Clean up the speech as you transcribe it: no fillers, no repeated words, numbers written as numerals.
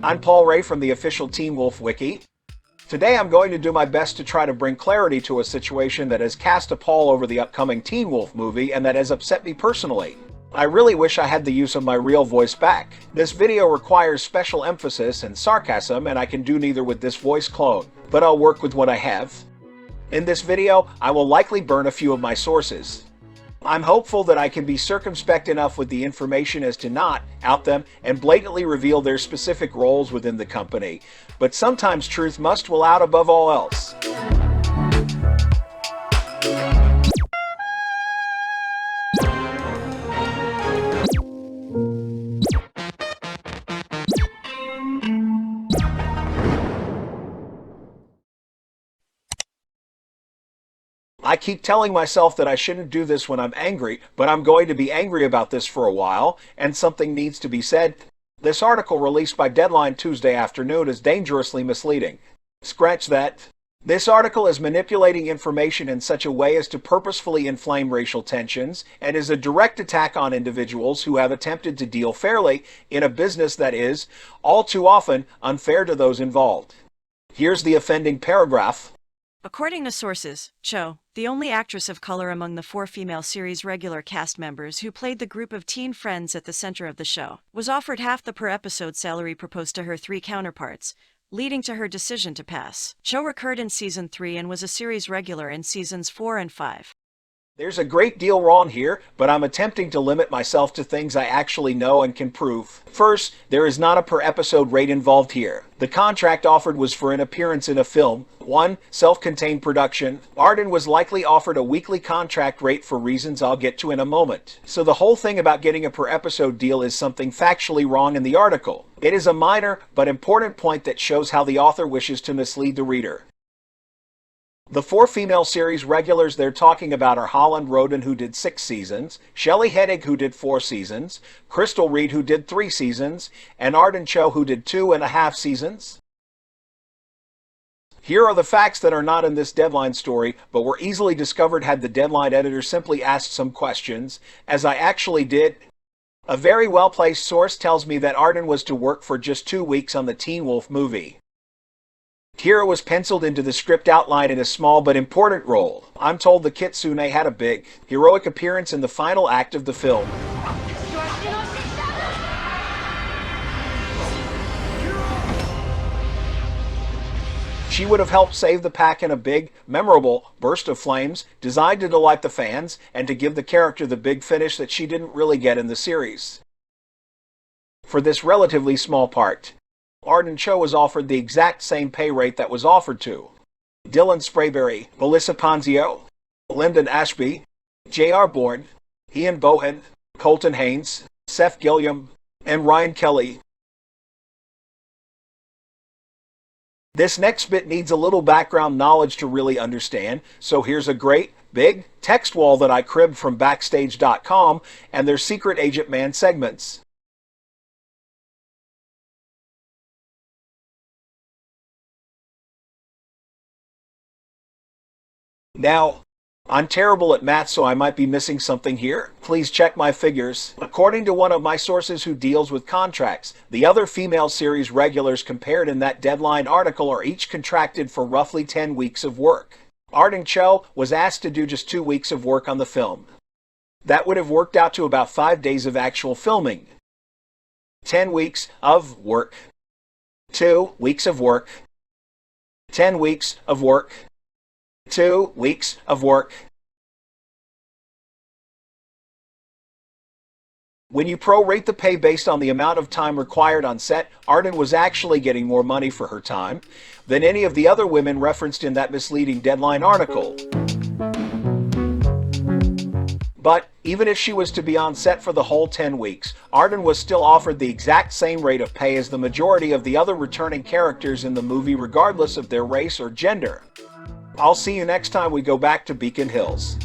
I'm Paul Ray from the official Teen Wolf Wiki. Today I'm going to do my best to try to bring clarity to a situation that has cast a pall over the upcoming Teen Wolf movie and that has upset me personally. I really wish I had the use of my real voice back. This video requires special emphasis and sarcasm, and I can do neither with this voice clone, but I'll work with what I have. In this video, I will likely burn a few of my sources. I'm hopeful that I can be circumspect enough with the information as to not out them and blatantly reveal their specific roles within the company, but sometimes truth must will out above all else. I keep telling myself that I shouldn't do this when I'm angry, but I'm going to be angry about this for a while, and something needs to be said. This article released by Deadline Tuesday afternoon is dangerously misleading. Scratch that. This article is manipulating information in such a way as to purposefully inflame racial tensions and is a direct attack on individuals who have attempted to deal fairly in a business that is, all too often, unfair to those involved. Here's the offending paragraph. According to sources, Cho, the only actress of color among the 4 female series regular cast members who played the group of teen friends at the center of the show, was offered half the per-episode salary proposed to her 3 counterparts, leading to her decision to pass. Cho recurred in Season 3 and was a series regular in Seasons 4 and 5. There's a great deal wrong here, but I'm attempting to limit myself to things I actually know and can prove. First, there is not a per-episode rate involved here. The contract offered was for an appearance in a film. 1. Self-contained production. Arden was likely offered a weekly contract rate for reasons I'll get to in a moment. So the whole thing about getting a per-episode deal is something factually wrong in the article. It is a minor but important point that shows how the author wishes to mislead the reader. The 4 female series regulars they're talking about are Holland Roden, who did 6 seasons, Shelley, Hennig, who did 4 seasons, Crystal Reed, who did 3 seasons, and Arden Cho, who did 2.5 seasons. Here are the facts that are not in this Deadline story, but were easily discovered had the Deadline editor simply asked some questions, as I actually did. A very well-placed source tells me that Arden was to work for just 2 weeks on the Teen Wolf movie. Here it was penciled into the script outline in a small but important role. I'm told the Kitsune had a big, heroic appearance in the final act of the film. She would have helped save the pack in a big, memorable burst of flames designed to delight the fans and to give the character the big finish that she didn't really get in the series. For this relatively small part, Arden Cho was offered the exact same pay rate that was offered to Dylan Sprayberry, Melissa Ponzio, Lyndon Ashby, J.R. Bourne, Ian Bohan, Colton Haynes, Seth Gilliam, and Ryan Kelly. This next bit needs a little background knowledge to really understand, so here's a great, big text wall that I cribbed from Backstage.com and their Secret Agent Man segments. Now, I'm terrible at math, so I might be missing something here. Please check my figures. According to one of my sources who deals with contracts, the other female series regulars compared in that Deadline article are each contracted for roughly 10 weeks of work. Arden Cho was asked to do just 2 weeks of work on the film. That would have worked out to about 5 days of actual filming. 10 weeks of work. 2 weeks of work. 10 weeks of work. 2 weeks of work. When you prorate the pay based on the amount of time required on set, Arden was actually getting more money for her time than any of the other women referenced in that misleading Deadline article. But even if she was to be on set for the whole 10 weeks, Arden was still offered the exact same rate of pay as the majority of the other returning characters in the movie, regardless of their race or gender. I'll see you next time we go back to Beacon Hills.